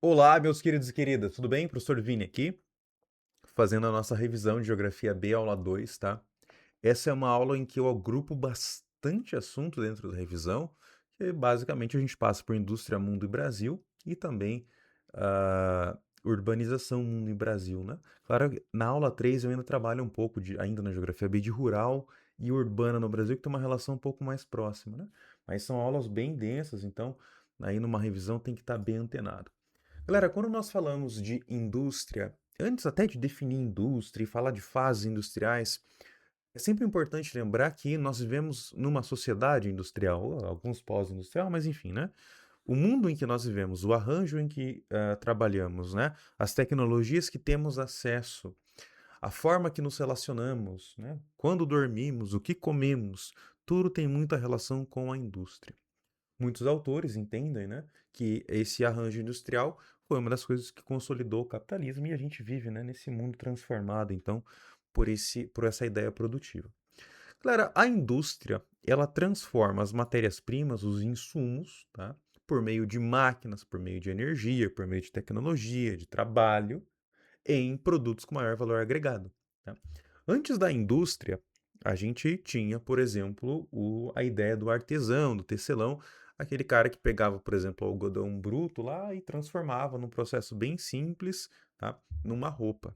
Olá, meus queridos e queridas, tudo bem? Professor Vini aqui, fazendo a nossa revisão de Geografia B, aula 2, tá? Essa é uma aula em que eu agrupo bastante assunto dentro da revisão, que basicamente a gente passa por indústria, mundo e Brasil, e também urbanização, mundo e Brasil, né? Claro, que na aula 3 eu ainda trabalho um pouco, ainda na Geografia B, de rural e urbana no Brasil, que tem uma relação um pouco mais próxima, né? Mas são aulas bem densas, então aí numa revisão tem que estar bem antenado. Galera, quando nós falamos de indústria, antes até de definir indústria e falar de fases industriais, é sempre importante lembrar que nós vivemos numa sociedade industrial, ou alguns pós-industrial, mas enfim, né? O mundo em que nós vivemos, o arranjo em que trabalhamos, né? As tecnologias que temos acesso, a forma que nos relacionamos, né? Quando dormimos, o que comemos, tudo tem muita relação com a indústria. Muitos autores entendem, né, que esse arranjo industrial foi uma das coisas que consolidou o capitalismo e a gente vive, né, nesse mundo transformado, então, por essa ideia produtiva. Galera, a indústria, ela transforma as matérias-primas, os insumos, tá, por meio de máquinas, por meio de energia, por meio de tecnologia, de trabalho, em produtos com maior valor agregado. Tá? Antes da indústria, a gente tinha, por exemplo, a ideia do artesão, do tecelão, aquele cara que pegava, por exemplo, o algodão bruto lá e transformava num processo bem simples, tá? Numa roupa,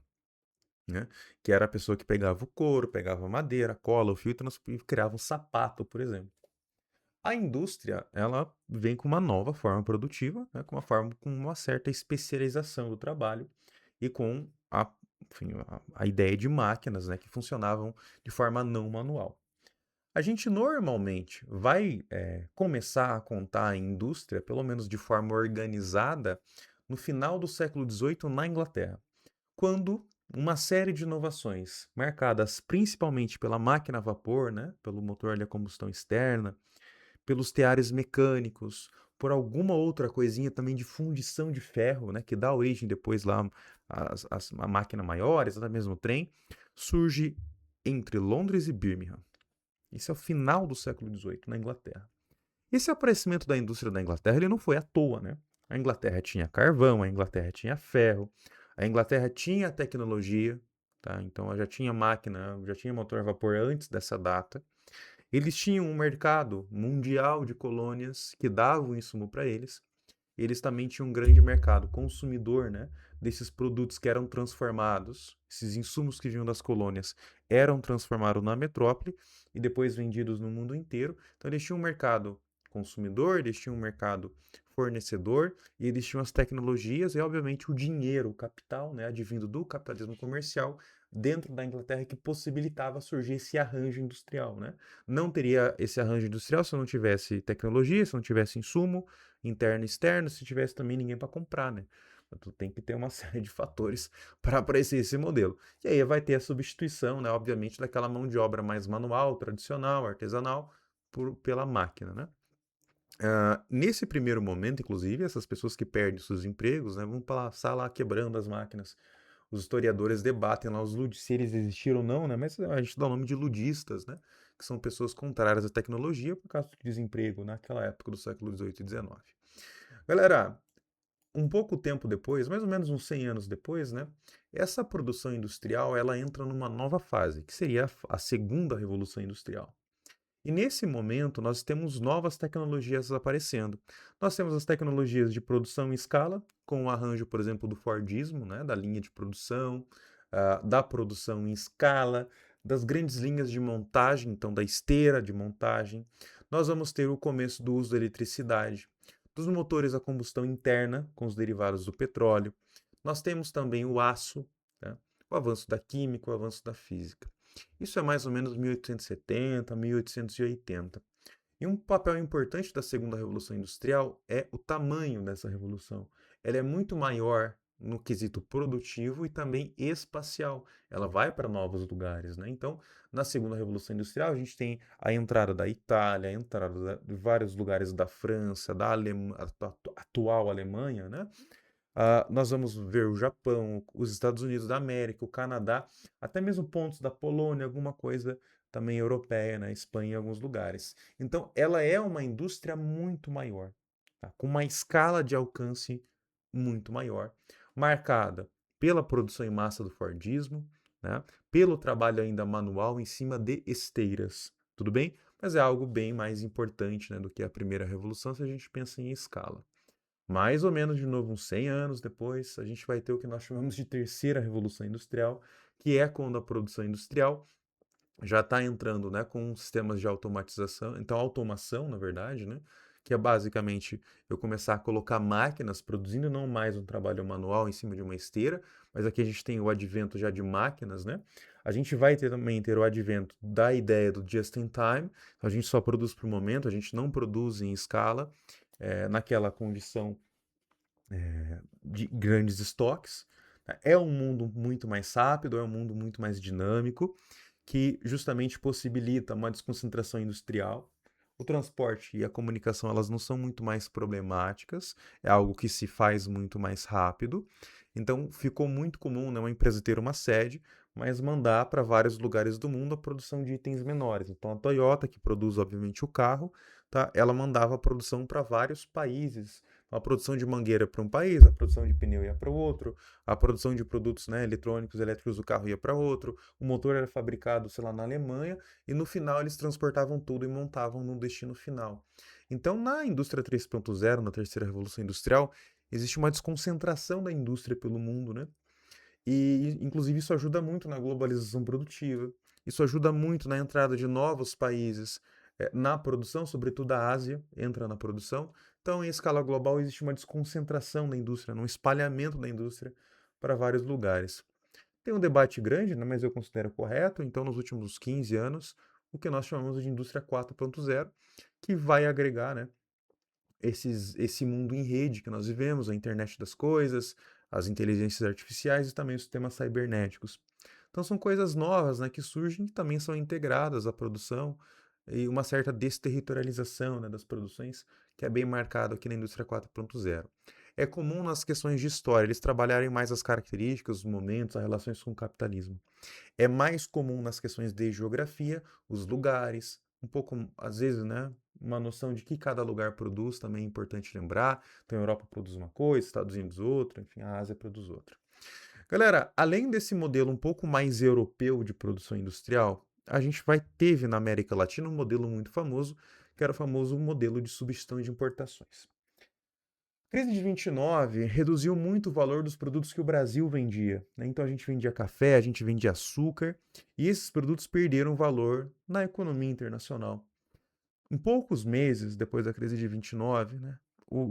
né? Que era a pessoa que pegava o couro, pegava a madeira, a cola, o fio e criava um sapato, por exemplo. A indústria, ela vem com uma nova forma produtiva, né? Com uma certa especialização do trabalho e com enfim, a ideia de máquinas, né, que funcionavam de forma não manual. A gente normalmente vai começar a contar a indústria, pelo menos de forma organizada, no final do século XVIII na Inglaterra, quando uma série de inovações, marcadas principalmente pela máquina a vapor, né, pelo motor a combustão externa, pelos teares mecânicos, por alguma outra coisinha também de fundição de ferro, né, que dá origem depois lá a máquina maiores, até mesmo o trem, surge entre Londres e Birmingham. Isso é o final do século XVIII, na Inglaterra. Esse aparecimento da indústria da Inglaterra ele não foi à toa, né? A Inglaterra tinha carvão, a Inglaterra tinha ferro, a Inglaterra tinha tecnologia, tá? Então ela já tinha máquina, já tinha motor a vapor antes dessa data. Eles tinham um mercado mundial de colônias que davam insumo para eles. Eles também tinham um grande mercado consumidor, né, desses produtos que eram transformados, esses insumos que vinham das colônias eram transformados na metrópole e depois vendidos no mundo inteiro. Então eles tinham um mercado consumidor, eles tinham um mercado fornecedor e eles tinham as tecnologias e obviamente o dinheiro, o capital, né, advindo do capitalismo comercial dentro da Inglaterra que possibilitava surgir esse arranjo industrial, né? Não teria esse arranjo industrial se não tivesse tecnologia, se não tivesse insumo interno e externo, se tivesse também ninguém para comprar, né? Tu tem que ter uma série de fatores para aparecer esse modelo. E aí vai ter a substituição, né, obviamente, daquela mão de obra mais manual, tradicional, artesanal, pela máquina, né? Nesse primeiro momento, inclusive, essas pessoas que perdem seus empregos, né, vão passar lá quebrando as máquinas. Os historiadores debatem lá se eles existiram ou não, né? Mas a gente dá o nome de ludistas, né? Que são pessoas contrárias à tecnologia por causa do desemprego naquela época do século XVIII e XIX. Galera, um pouco tempo depois, mais ou menos uns 100 anos depois, né? Essa produção industrial ela entra numa nova fase, que seria a segunda revolução industrial. E nesse momento nós temos novas tecnologias aparecendo. Nós temos as tecnologias de produção em escala, com o arranjo, por exemplo, do Fordismo, né, da linha de produção, da produção em escala, das grandes linhas de montagem, então da esteira de montagem. Nós vamos ter o começo do uso da eletricidade, dos motores a combustão interna, com os derivados do petróleo. Nós temos também o aço, né, o avanço da química, o avanço da física. Isso é mais ou menos 1870, 1880. E um papel importante da segunda revolução industrial é o tamanho dessa revolução. Ela é muito maior no quesito produtivo e também espacial. Ela vai para novos lugares, né? Então, na segunda revolução industrial, a gente tem a entrada da Itália, a entrada de vários lugares da França, da atual Alemanha, né? Nós vamos ver o Japão, os Estados Unidos da América, o Canadá, até mesmo pontos da Polônia, alguma coisa também europeia, na Espanha, em alguns lugares. Então, ela é uma indústria muito maior, tá? Com uma escala de alcance muito maior, marcada pela produção em massa do Fordismo, né? Pelo trabalho ainda manual em cima de esteiras, tudo bem? Mas é algo bem mais importante, né, do que a primeira revolução se a gente pensa em escala. Mais ou menos, de novo, uns 100 anos depois, a gente vai ter o que nós chamamos de terceira revolução industrial, que é quando a produção industrial já está entrando, né, com sistemas de automatização, então automação, na verdade, né, que é basicamente eu começar a colocar máquinas produzindo não mais um trabalho manual em cima de uma esteira, mas aqui a gente tem o advento já de máquinas, né? A gente vai também ter o advento da ideia do just in time, a gente só produz para o momento, a gente não produz em escala, naquela condição de grandes estoques. É um mundo muito mais rápido, é um mundo muito mais dinâmico, que justamente possibilita uma desconcentração industrial. O transporte e a comunicação elas não são muito mais problemáticas, é algo que se faz muito mais rápido. Então ficou muito comum, né, uma empresa ter uma sede, mas mandar para vários lugares do mundo a produção de itens menores. Então a Toyota, que produz obviamente o carro, tá, ela mandava a produção para vários países. A produção de mangueira para um país, a produção de pneu ia para o outro, a produção de produtos, né, eletrônicos, elétricos do carro ia para outro, o motor era fabricado, sei lá, na Alemanha, e no final eles transportavam tudo e montavam no destino final. Então, na indústria 3.0, na terceira revolução industrial, existe uma desconcentração da indústria pelo mundo, né? E, inclusive, isso ajuda muito na globalização produtiva. Isso ajuda muito na entrada de novos países na produção, sobretudo a Ásia entra na produção. Então, em escala global, existe uma desconcentração da indústria, um espalhamento da indústria para vários lugares. Tem um debate grande, né, mas eu considero correto. Então, nos últimos 15 anos, o que nós chamamos de indústria 4.0, que vai agregar, né, esse mundo em rede que nós vivemos, a internet das coisas, as inteligências artificiais e também os sistemas cibernéticos. Então são coisas novas, né, que surgem e também são integradas à produção e uma certa desterritorialização, né, das produções que é bem marcado aqui na indústria 4.0. É comum nas questões de história eles trabalharem mais as características, os momentos, as relações com o capitalismo. É mais comum nas questões de geografia, os lugares, um pouco, às vezes, né, uma noção de que cada lugar produz também é importante lembrar. Então, a Europa produz uma coisa, Estados Unidos outra, enfim, a Ásia produz outra. Galera, além desse modelo um pouco mais europeu de produção industrial, a gente teve na América Latina um modelo muito famoso, que era o famoso modelo de substituição de importações. A crise de 29 reduziu muito o valor dos produtos que o Brasil vendia, né? Então a gente vendia café, a gente vendia açúcar, e esses produtos perderam valor na economia internacional. Em poucos meses depois da crise de 29, né,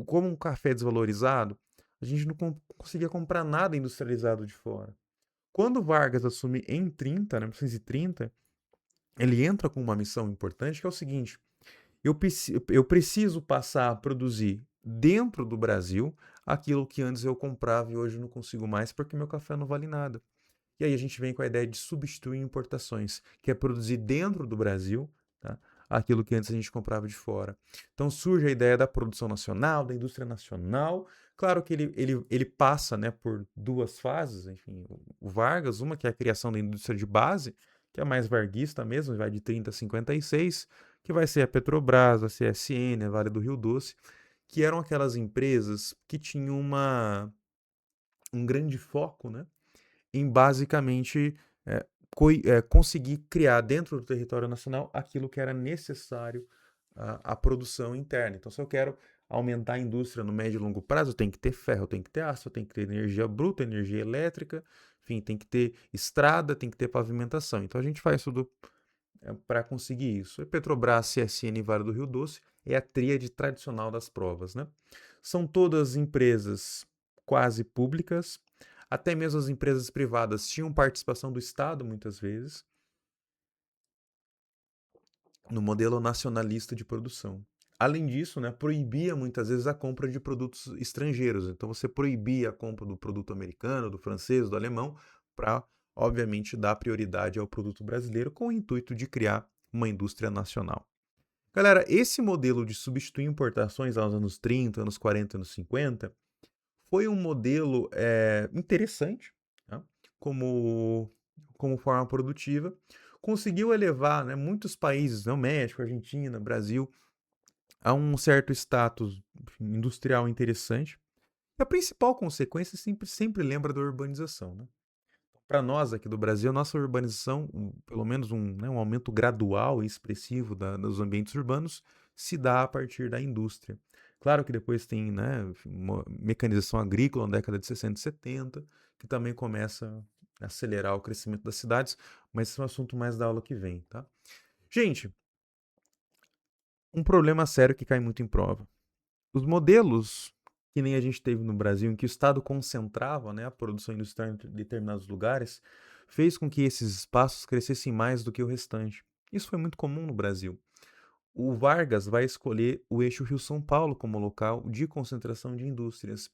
como um café é desvalorizado, a gente não conseguia comprar nada industrializado de fora. Quando Vargas assume em 30, né, 1930, ele entra com uma missão importante que é o seguinte: eu preciso passar a produzir dentro do Brasil aquilo que antes eu comprava e hoje não consigo mais porque meu café não vale nada. E aí a gente vem com a ideia de substituir importações, que é produzir dentro do Brasil, tá, aquilo que antes a gente comprava de fora. Então surge a ideia da produção nacional, da indústria nacional. Claro que ele passa, né, por duas fases, enfim, o Vargas, uma que é a criação da indústria de base, que é mais varguista mesmo, vai de 30 a 56, que vai ser a Petrobras, a CSN, a Vale do Rio Doce, que eram aquelas empresas que tinham um grande foco, né, em basicamente conseguir criar dentro do território nacional aquilo que era necessário à produção interna. Então, se eu quero aumentar a indústria no médio e longo prazo, eu tenho que ter ferro, eu tenho que ter aço, eu tenho que ter energia bruta, energia elétrica, enfim, tem que ter estrada, tem que ter pavimentação. Então, a gente faz tudo para conseguir isso. A Petrobras, CSN e Vale do Rio Doce é a tríade tradicional das provas, né? São todas empresas quase públicas, até mesmo as empresas privadas tinham participação do Estado muitas vezes no modelo nacionalista de produção. Além disso, né, proibia muitas vezes a compra de produtos estrangeiros. Então você proibia a compra do produto americano, do francês, do alemão, para, obviamente, dar prioridade ao produto brasileiro com o intuito de criar uma indústria nacional. Galera, esse modelo de substituir importações aos anos 30, anos 40, anos 50, foi um modelo interessante, né, como, como forma produtiva. Conseguiu elevar, né, muitos países, né, o México, Argentina, Brasil, a um certo status industrial interessante. a principal consequência sempre lembra da urbanização, né? Para nós aqui do Brasil, a nossa urbanização, pelo menos né, um aumento gradual e expressivo dos ambientes urbanos, se dá a partir da indústria. Claro que depois tem, né, uma mecanização agrícola na década de 60 e 70, que também começa a acelerar o crescimento das cidades, mas esse é um assunto mais da aula que vem, tá? Gente, um problema sério que cai muito em prova. Os modelos que nem a gente teve no Brasil, em que o Estado concentrava, né, a produção industrial em determinados lugares, fez com que esses espaços crescessem mais do que o restante. Isso foi muito comum no Brasil. O Vargas vai escolher o eixo Rio-São Paulo como local de concentração de indústrias.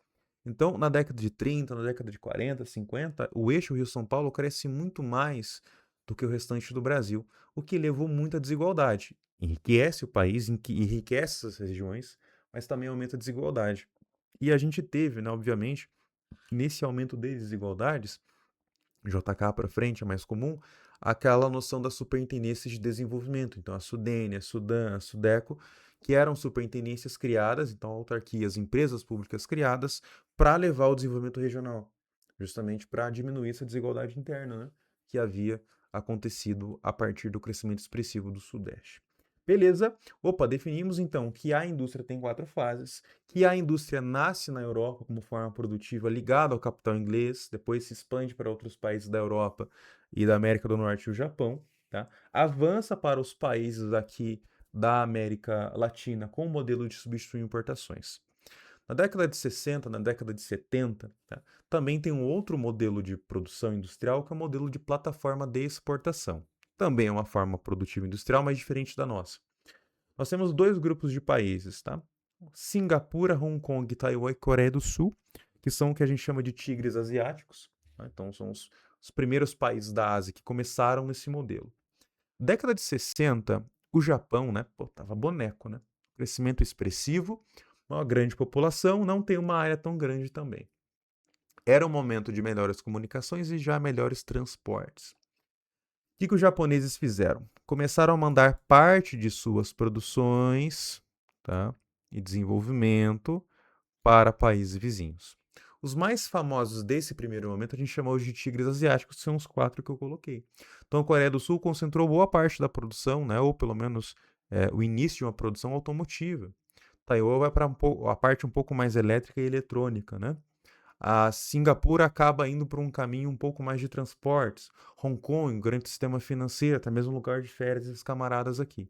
Então, na década de 30, na década de 40, 50, o eixo Rio-São Paulo cresce muito mais do que o restante do Brasil, o que levou muita desigualdade. Enriquece o país, enriquece essas regiões, mas também aumenta a desigualdade. E a gente teve, né, obviamente, nesse aumento de desigualdades, JK para frente é mais comum, aquela noção da superintendência de desenvolvimento. Então, a Sudene, a Sudan, a Sudeco, que eram superintendências criadas, então autarquias, empresas públicas criadas, para levar o desenvolvimento regional, justamente para diminuir essa desigualdade interna, né, que havia acontecido a partir do crescimento expressivo do Sudeste. Beleza? Opa, definimos então que a indústria tem 4 fases, que a indústria nasce na Europa como forma produtiva ligada ao capital inglês, depois se expande para outros países da Europa e da América do Norte e o Japão, tá? Avança para os países aqui da América Latina com o modelo de substituir importações. Na década de 60, na década de 70, tá? Também tem um outro modelo de produção industrial que é o modelo de plataforma de exportação. Também é uma forma produtiva industrial, mas diferente da nossa. Nós temos 2 grupos de países, tá? Singapura, Hong Kong, Taiwan e Coreia do Sul, que são o que a gente chama de tigres asiáticos. Tá? Então, são os primeiros países da Ásia que começaram nesse modelo. Década de 60, o Japão, né? Pô, tava boneco, né? Crescimento expressivo, uma grande população, não tem uma área tão grande também. Era um momento de melhores comunicações e já melhores transportes. O que os japoneses fizeram? Começaram a mandar parte de suas produções, tá, e desenvolvimento para países vizinhos. Os mais famosos desse primeiro momento a gente chamou de tigres asiáticos, que são os 4 que eu coloquei. Então a Coreia do Sul concentrou boa parte da produção, né, ou pelo menos o início de uma produção automotiva. Taiwan vai para a parte um pouco mais elétrica e eletrônica, né? A Singapura acaba indo para um caminho um pouco mais de transportes. Hong Kong, um grande sistema financeiro, até mesmo lugar de férias desses camaradas aqui.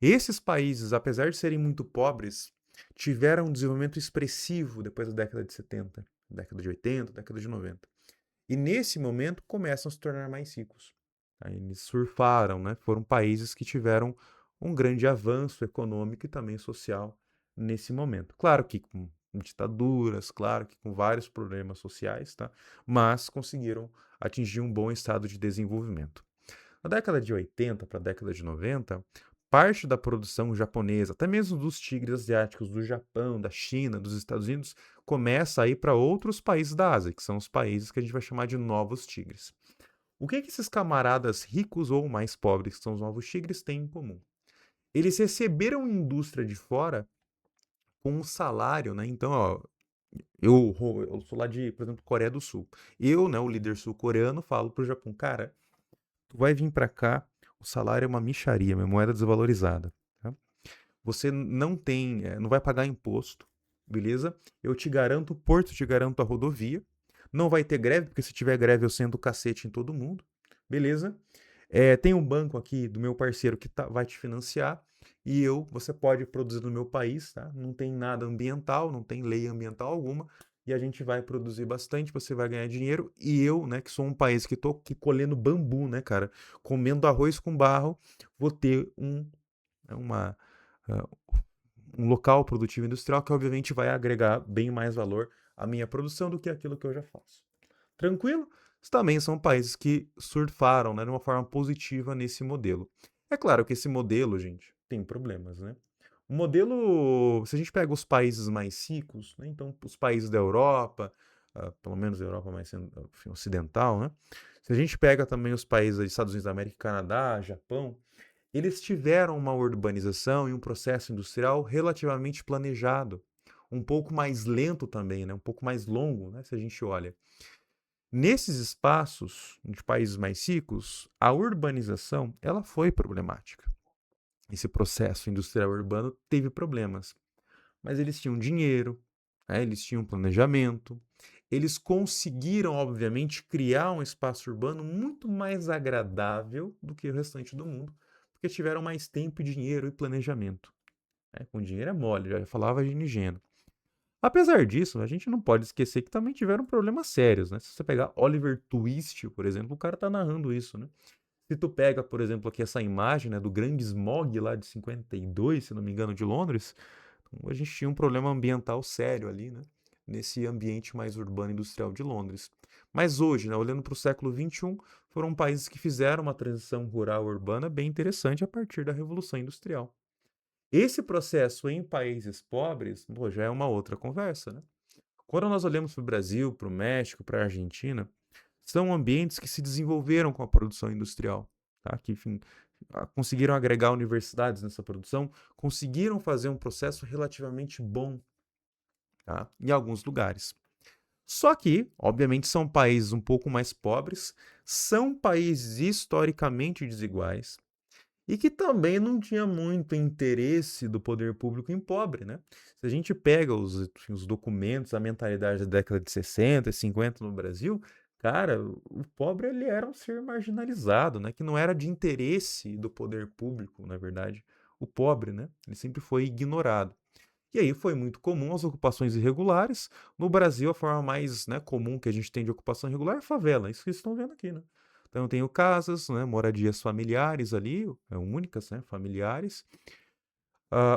Esses países, apesar de serem muito pobres, tiveram um desenvolvimento expressivo depois da década de 70, década de 80, década de 90. E nesse momento começam a se tornar mais ricos. Aí eles surfaram, né? Foram países que tiveram um grande avanço econômico e também social nesse momento. Claro que com ditaduras, claro que com vários problemas sociais, tá? Mas conseguiram atingir um bom estado de desenvolvimento. Na década de 80 para a década de 90, parte da produção japonesa, até mesmo dos tigres asiáticos do Japão, da China, dos Estados Unidos, começa a ir para outros países da Ásia, que são os países que a gente vai chamar de novos tigres. O que esses camaradas ricos ou mais pobres, que são os novos tigres, têm em comum? Eles receberam indústria de fora com um salário, né? Então, ó, eu sou lá de, por exemplo, Coreia do Sul. Eu, né, o líder sul-coreano, falo pro Japão, cara, tu vai vir para cá, o salário é uma mixaria, minha moeda desvalorizada. Tá? Você não tem, não vai pagar imposto, beleza? Eu te garanto o porto, te garanto a rodovia. Não vai ter greve, porque se tiver greve eu sento o cacete em todo mundo, beleza? Tem um banco aqui do meu parceiro que vai te financiar e você pode produzir no meu país, tá? Não tem nada ambiental, não tem lei ambiental alguma e a gente vai produzir bastante, você vai ganhar dinheiro e eu, né, que sou um país que tô aqui colhendo bambu, né, cara, comendo arroz com barro, vou ter uma, uh, um local produtivo industrial que obviamente vai agregar bem mais valor à minha produção do que aquilo que eu já faço. Tranquilo? Também são países que surfaram, né, de uma forma positiva nesse modelo. É claro que esse modelo, gente, tem problemas, né? O modelo, se a gente pega os países mais ricos, né, então os países da Europa, pelo menos a Europa mais enfim, ocidental, né? Se a gente pega também os países dos Estados Unidos da América, Canadá, Japão, eles tiveram uma urbanização e um processo industrial relativamente planejado, um pouco mais lento também, né? Um pouco mais longo, né? Se a gente olha. Nesses espaços de países mais ricos, a urbanização ela foi problemática. Esse processo industrial urbano teve problemas, mas eles tinham dinheiro, né? Eles tinham planejamento, eles conseguiram, obviamente, criar um espaço urbano muito mais agradável do que o restante do mundo, porque tiveram mais tempo, dinheiro e planejamento. Né? Com dinheiro é mole, já falava Gini Geno. Apesar disso, a gente não pode esquecer que também tiveram problemas sérios, né? Se você pegar Oliver Twist, por exemplo, o cara tá narrando isso, né? Se tu pega, por exemplo, aqui essa imagem, né, do grande smog lá de 52, se não me engano, de Londres, então a gente tinha um problema ambiental sério ali, né? Nesse ambiente mais urbano e industrial de Londres. Mas hoje, né, olhando para o século XXI, foram países que fizeram uma transição rural urbana bem interessante a partir da Revolução Industrial. Esse processo em países pobres, pô, já é uma outra conversa, né? Quando nós olhamos para o Brasil, para o México, para a Argentina, são ambientes que se desenvolveram com a produção industrial, tá? Que, enfim, conseguiram agregar universidades nessa produção, conseguiram fazer um processo relativamente bom, tá? Em alguns lugares. Só que, obviamente, são países um pouco mais pobres, são países historicamente desiguais, e que também não tinha muito interesse do poder público em pobre, né? Se a gente pega os documentos, a mentalidade da década de 60 e 50 no Brasil, cara, o pobre ele era um ser marginalizado, né? Que não era de interesse do poder público, na verdade. O pobre, né? Ele sempre foi ignorado. E aí foi muito comum as ocupações irregulares. No Brasil, a forma mais, né, comum que a gente tem de ocupação irregular é favela. Isso que vocês estão vendo aqui, né? Então eu tenho casas, né, moradias familiares ali, únicas, né, familiares,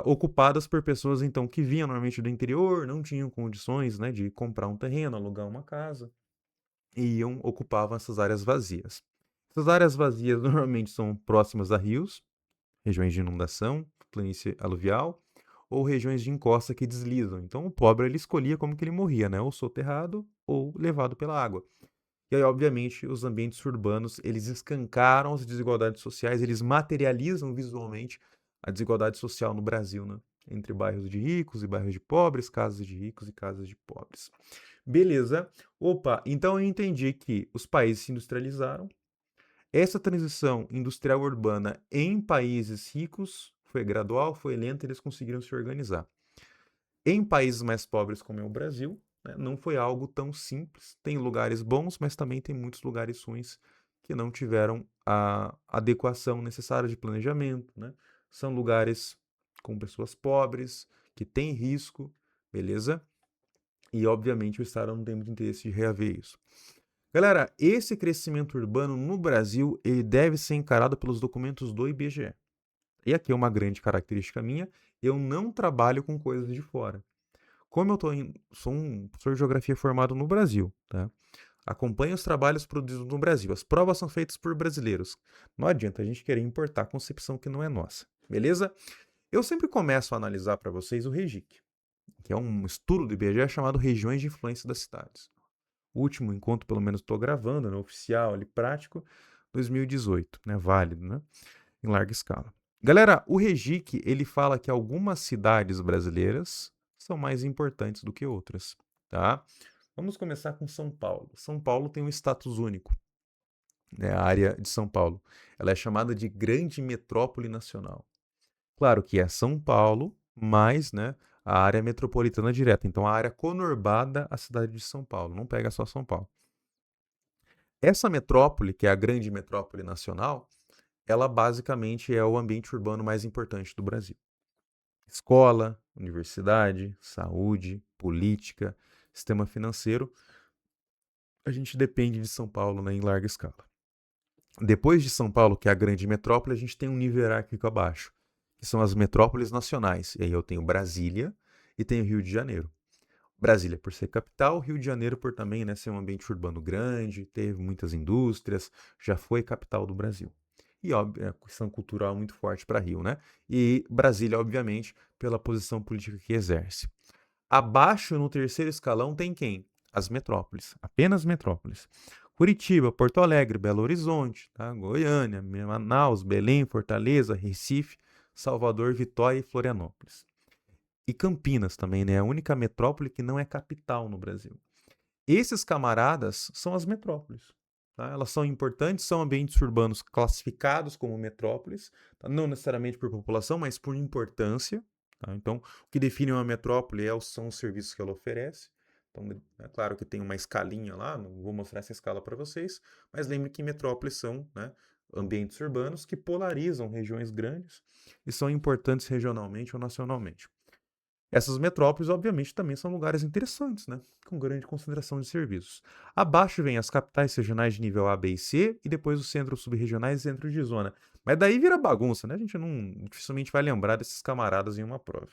ocupadas por pessoas então que vinham normalmente do interior, não tinham condições, né, de comprar um terreno, alugar uma casa, e ocupavam essas áreas vazias. Essas áreas vazias normalmente são próximas a rios, regiões de inundação, planície aluvial, ou regiões de encosta que deslizam. Então o pobre ele escolhia como que ele morria, né? Ou soterrado ou levado pela água. E aí, obviamente, os ambientes urbanos, eles escancaram as desigualdades sociais, eles materializam visualmente a desigualdade social no Brasil, né? Entre bairros de ricos e bairros de pobres, casas de ricos e casas de pobres. Beleza. Opa, então eu entendi que os países se industrializaram. Essa transição industrial urbana em países ricos foi gradual, foi lenta, eles conseguiram se organizar. Em países mais pobres como é o Brasil, né, não foi algo tão simples. Tem lugares bons, mas também tem muitos lugares ruins que não tiveram a adequação necessária de planejamento, né? São lugares com pessoas pobres, que têm risco, beleza? E, obviamente, o Estado não tem muito interesse de reaver isso. Galera, esse crescimento urbano no Brasil, ele deve ser encarado pelos documentos do IBGE. E aqui é uma grande característica minha, eu não trabalho com coisas de fora. Como sou um professor de geografia formado no Brasil, tá? Acompanho os trabalhos produzidos no Brasil. As provas são feitas por brasileiros. Não adianta a gente querer importar concepção que não é nossa, beleza? Eu sempre começo a analisar para vocês o REGIC, que é um estudo do IBGE chamado Regiões de Influência das Cidades. O último encontro, pelo menos estou gravando, né, oficial, ali, prático, 2018, né, válido, né, em larga escala. Galera, o REGIC, ele fala que algumas cidades brasileiras são mais importantes do que outras, tá? Vamos começar com São Paulo. São Paulo tem um status único, né, a área de São Paulo. Ela é chamada de Grande Metrópole Nacional. Claro que é São Paulo, mais, né, a área metropolitana direta. Então, a área conurbada à cidade de São Paulo. Não pega só São Paulo. Essa metrópole, que é a grande metrópole nacional, ela basicamente é o ambiente urbano mais importante do Brasil. Escola, universidade, saúde, política, sistema financeiro, a gente depende de São Paulo, né, em larga escala. Depois de São Paulo, que é a grande metrópole, a gente tem um nível hierárquico abaixo, que são as metrópoles nacionais. E aí eu tenho Brasília e tenho Rio de Janeiro. Brasília por ser capital, Rio de Janeiro por também, né, ser um ambiente urbano grande, teve muitas indústrias, já foi capital do Brasil. E óbvio, é a questão cultural muito forte para Rio, né? E Brasília, obviamente, pela posição política que exerce. Abaixo, no terceiro escalão, tem quem? As metrópoles, apenas metrópoles. Curitiba, Porto Alegre, Belo Horizonte, tá? Goiânia, Manaus, Belém, Fortaleza, Recife, Salvador, Vitória e Florianópolis. e Campinas também, né? A única metrópole que não é capital no Brasil. Esses camaradas são as metrópoles. Tá? Elas são importantes, são ambientes urbanos classificados como metrópoles, tá? Não necessariamente por população, mas por importância. Tá? Então, o que define uma metrópole são os serviços que ela oferece. Então, é claro que tem uma escalinha lá, não vou mostrar essa escala para vocês, mas lembre que metrópoles são, né, ambientes urbanos que polarizam regiões grandes e são importantes regionalmente ou nacionalmente. Essas metrópoles, obviamente, também são lugares interessantes, né? Com grande concentração de serviços. Abaixo vem as capitais regionais de nível A, B e C, e depois os centros subregionais e centros de zona. Mas daí vira bagunça, né? A gente não dificilmente vai lembrar desses camaradas em uma prova.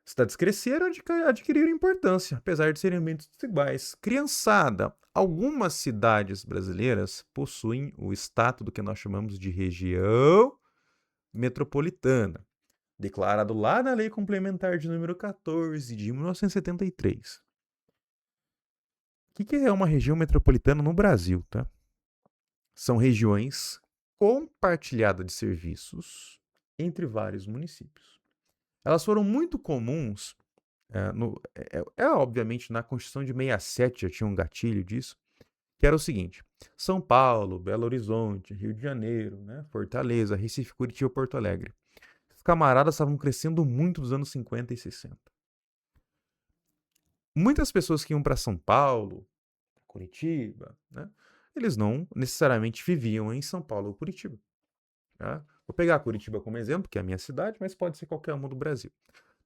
Cidades cresceram e adquiriram importância, apesar de serem ambientes desiguais. Criançada, algumas cidades brasileiras possuem o status do que nós chamamos de região metropolitana, declarado lá na Lei Complementar de número 14 de 1973. O que é uma região metropolitana no Brasil, tá? São regiões compartilhadas de serviços entre vários municípios. Elas foram muito comuns, obviamente na Constituição de 67 já tinha um gatilho disso, que era o seguinte: São Paulo, Belo Horizonte, Rio de Janeiro, né, Fortaleza, Recife, Curitiba, Porto Alegre. Os camaradas estavam crescendo muito nos anos 50 e 60. Muitas pessoas que iam para São Paulo, Curitiba, né, eles não necessariamente viviam em São Paulo ou Curitiba. Tá? Vou pegar Curitiba como exemplo, que é a minha cidade, mas pode ser qualquer uma do Brasil.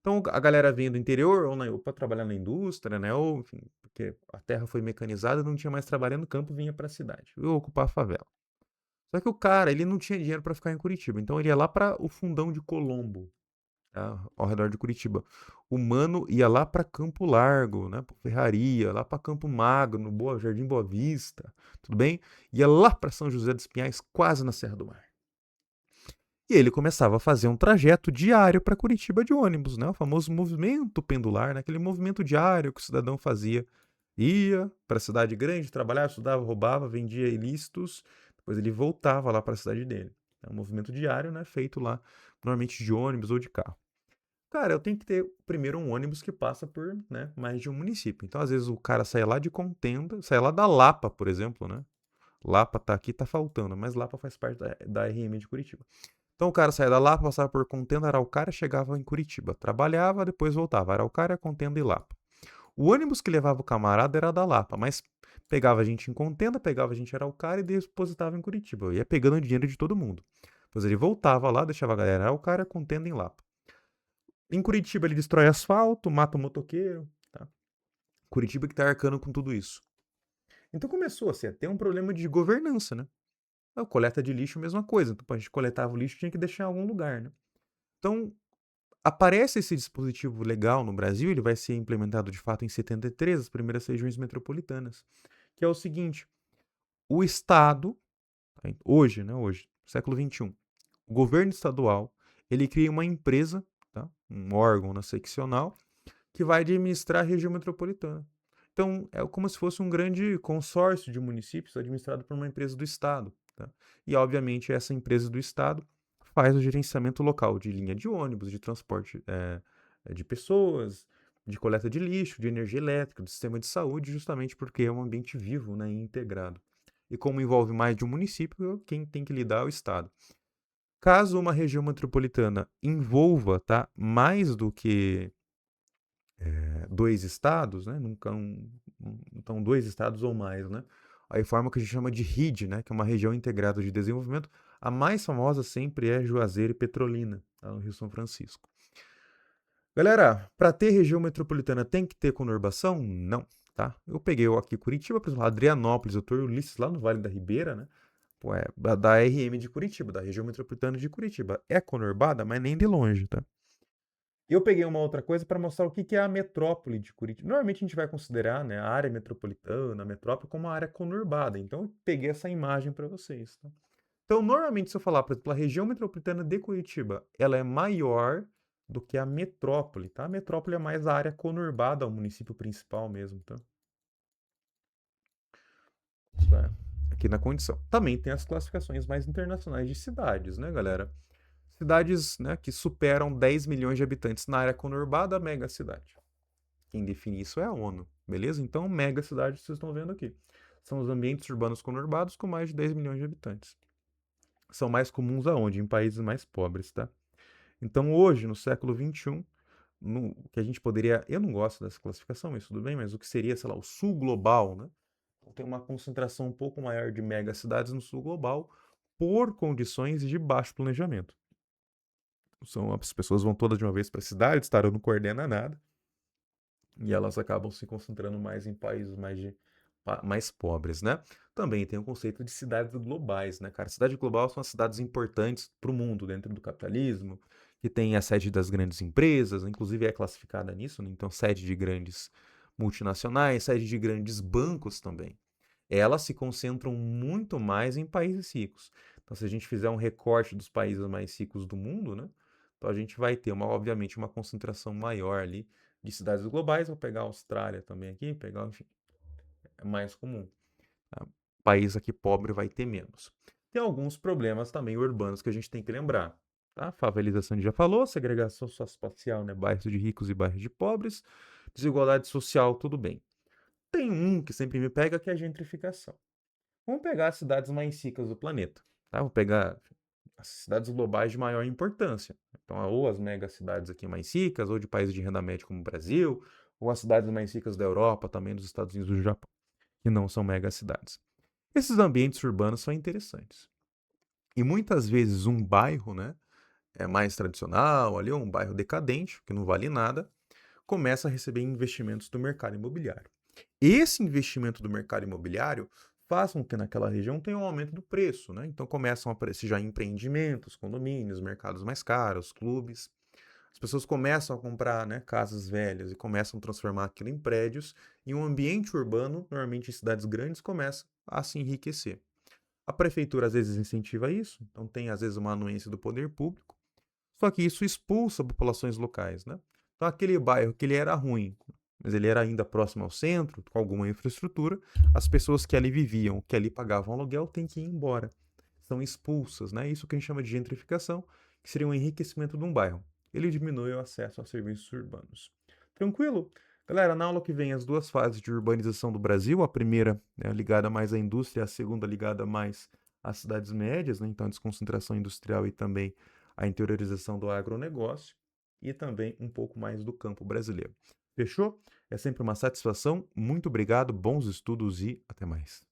Então a galera vinha do interior ou para trabalhar na indústria, né, ou enfim, porque a terra foi mecanizada, não tinha mais trabalho no campo, vinha para a cidade, ou ocupar a favela. Só que o cara, ele não tinha dinheiro para ficar em Curitiba, então ele ia lá para o Fundão de Colombo, tá? Ao redor de Curitiba. O mano ia lá para Campo Largo, né, pra Ferraria, lá para Campo Magno, Jardim Boa Vista, tudo bem? Ia lá para São José dos Pinhais, quase na Serra do Mar. E ele começava a fazer um trajeto diário para Curitiba de ônibus, né? O famoso movimento pendular, né? Aquele movimento diário que o cidadão fazia. Ia para a cidade grande, trabalhava, estudava, roubava, vendia ilícitos, depois ele voltava lá para a cidade dele. É um movimento diário, né? Feito lá, normalmente de ônibus ou de carro. Cara, eu tenho que ter primeiro um ônibus que passa por, né, mais de um município. Então, às vezes, o cara sai lá de Contenda, sai lá da Lapa, por exemplo, né? Lapa tá aqui, tá faltando, mas Lapa faz parte da RM de Curitiba. Então o cara saía da Lapa, passava por Contenda, Araucária, chegava em Curitiba. Trabalhava, depois voltava. Araucária, Contenda e Lapa. O ônibus que levava o camarada era da Lapa, mas pegava a gente em Contenda, pegava a gente em Araucária e depositava em Curitiba. Eu ia pegando o dinheiro de todo mundo. Depois ele voltava lá, deixava a galera em Araucária, Contenda e Lapa. Em Curitiba ele destrói asfalto, mata o motoqueiro. Tá? Curitiba que tá arcando com tudo isso. Então começou assim, a ter um problema de governança, né? A coleta de lixo, mesma coisa. Então, a gente coletava o lixo, tinha que deixar em algum lugar, né? Então, aparece esse dispositivo legal no Brasil, ele vai ser implementado de fato em 73, as primeiras regiões metropolitanas, que é o seguinte: o Estado, hoje, né, hoje, século XXI, o governo estadual, ele cria uma empresa, tá, um órgão, né, seccional, que vai administrar a região metropolitana. Então, é como se fosse um grande consórcio de municípios administrado por uma empresa do Estado. Tá? E, obviamente, essa empresa do Estado faz o gerenciamento local de linha de ônibus, de transporte de pessoas, de coleta de lixo, de energia elétrica, do sistema de saúde, justamente porque é um ambiente vivo, né, e integrado. E como envolve mais de um município, quem tem que lidar é o Estado. Caso uma região metropolitana envolva, tá, mais do que dois estados, né? Então, dois estados ou mais, né? Aí forma que a gente chama de RID, né? Que é uma região integrada de desenvolvimento. A mais famosa sempre é Juazeiro e Petrolina, lá no Rio São Francisco. Galera, para ter região metropolitana tem que ter conurbação? Não, tá? Eu peguei aqui Curitiba, por exemplo, Adrianópolis, eu tô Ulisses lá no Vale da Ribeira, né? Pô, é da RM de Curitiba, da região metropolitana de Curitiba. É conurbada, mas nem de longe, tá? Eu peguei uma outra coisa para mostrar o que é a metrópole de Curitiba. Normalmente a gente vai considerar, né, a área metropolitana, a metrópole, como uma área conurbada. Então eu peguei essa imagem para vocês. Tá? Então, normalmente, se eu falar, por exemplo, a região metropolitana de Curitiba, ela é maior do que a metrópole. Tá? A metrópole é mais a área conurbada, o município principal mesmo. Tá? Isso é aqui na condição. Também tem as classificações mais internacionais de cidades, né, galera? cidades, né, que superam 10 milhões de habitantes na área conurbada, mega cidade. Quem define isso é a ONU, beleza? Então, mega cidade, vocês estão vendo aqui. São os ambientes urbanos conurbados com mais de 10 milhões de habitantes. São mais comuns aonde? Em países mais pobres, tá? Então, hoje, no século XXI, no, que a gente poderia. Eu não gosto dessa classificação, mas tudo bem, mas o que seria, sei lá, o sul global, né? Então, tem uma concentração um pouco maior de megacidades no sul global por condições de baixo planejamento. As pessoas vão todas de uma vez para a cidade, Estado não coordena nada, e elas acabam se concentrando mais em países mais pobres, né? Também tem o conceito de cidades globais, né, cara? Cidade global são as cidades importantes para o mundo dentro do capitalismo, que tem a sede das grandes empresas, inclusive é classificada nisso, né? Então sede de grandes multinacionais, sede de grandes bancos também. Elas se concentram muito mais em países ricos. Então, se a gente fizer um recorte dos países mais ricos do mundo, né? Então a gente vai ter, obviamente, uma concentração maior ali de cidades globais. Vou pegar a Austrália também aqui, pegar, enfim, é mais comum. Tá? País aqui pobre vai ter menos. Tem alguns problemas também urbanos que a gente tem que lembrar. Tá? Favelização a gente já falou, segregação socioespacial, né? Bairros de ricos e bairros de pobres, desigualdade social, tudo bem. Tem um que sempre me pega que é a gentrificação. Vamos pegar as cidades mais ricas do planeta. Tá? Vou pegar as cidades globais de maior importância. Então, ou as megacidades aqui mais ricas, ou de países de renda média como o Brasil, ou as cidades mais ricas da Europa, também dos Estados Unidos e do Japão, que não são megacidades. Esses ambientes urbanos são interessantes. E muitas vezes um bairro, né, é mais tradicional, ali um bairro decadente, que não vale nada, começa a receber investimentos do mercado imobiliário. Esse investimento do mercado imobiliário faz com que naquela região tenha um aumento do preço, né? Então começam a aparecer já empreendimentos, condomínios, mercados mais caros, clubes. As pessoas começam a comprar, né, casas velhas e começam a transformar aquilo em prédios, e um ambiente urbano, normalmente em cidades grandes, começa a se enriquecer. A prefeitura às vezes incentiva isso, então tem às vezes uma anuência do poder público, só que isso expulsa populações locais, né? Então aquele bairro que ele era ruim, mas ele era ainda próximo ao centro, com alguma infraestrutura, as pessoas que ali viviam, que ali pagavam aluguel, têm que ir embora. São expulsas, né? Isso que a gente chama de gentrificação, que seria um enriquecimento de um bairro. Ele diminui o acesso a serviços urbanos. Tranquilo? Galera, na aula que vem as duas fases de urbanização do Brasil, a primeira, né, ligada mais à indústria, a segunda ligada mais às cidades médias, né? Então a desconcentração industrial e também a interiorização do agronegócio e também um pouco mais do campo brasileiro. Fechou? É sempre uma satisfação. Muito obrigado, bons estudos e até mais.